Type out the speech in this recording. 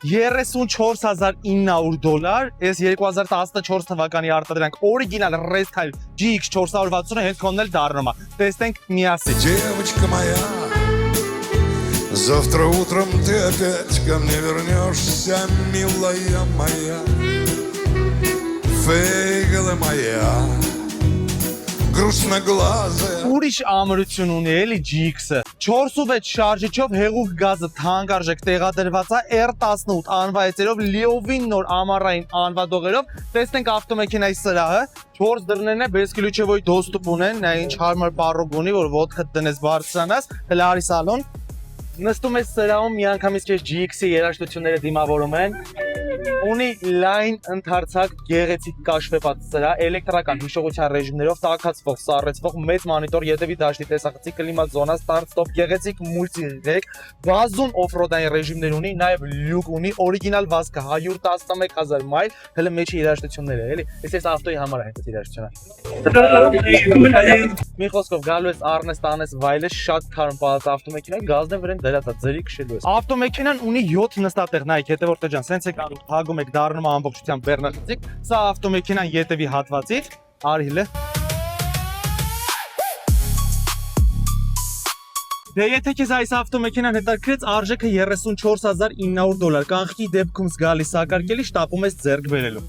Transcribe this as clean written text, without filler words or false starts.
$34,900, այս 2014 թվականի արտադրանք օրիգինալ Restyle GX 460-ը հենց քոնն էլ դառնում է։ Տեսնենք միասին։ Девочка моя, завтра утром ты опять ко мне вернешься, милая моя, фейгала моя, грустноглазая. Ուրիշ ամրություն ունի էլի GX-ը 4.6 շարժիչով հեղուկ գազը թանկարժեք տեղադրված է R18 անվայեցերով լիովին նոր ամառային անվադողերով տեսնենք ավտոմեքենայի սրահը 4 դռներն է без ключевой доступ ունեն նա ինչ հարմար պարոգ ունի որ ոտքդ դնես բարձրանաս հələ արի սալոն նստում ես սրահում միանգամից քեզ GX-ի երաժշտությունները դիմավորում են ունի լայն ընդարձակ գեղեցիկ կաշվեպած սրահ էլեկտրական հիշողության ռեժիմներով տաքացվող սառեցվող մեծ մանիտոր յետևի դաշտի տեսախցիկ կլիմա զոնա ստարտ ստոպ գեղեցիկ մուլտի-ռեկ բազում օֆրոդային ռեժիմներ ունի նաև լյուկ ունի օրիգինալ վազքը 111,000 մայլ հələ մեջի երաժշտությունները էլի այս ավտոյի համար է այդ երաժշտությունը մի խոսքով գալու ես առնես տանես վայելես շատ թարմ պահած ավտոմեքենա գազն վրան դրած է ձրի քշելու ես ավտոմեքենան ունի 7 նստատեղ նայեք հետևորդը ջան սենց է հագում եք դառնում ամբողջությամբ բեռնախցիկ սա ավտոմեքենան յետևի հատվածից արիլը դե եթե քեզ այս ավտոմեքենան հետաքրքրեց արժեքը $34,900 կանխքի դեպքում զգալի սակարկելի շտապում ես ձեռք բերելու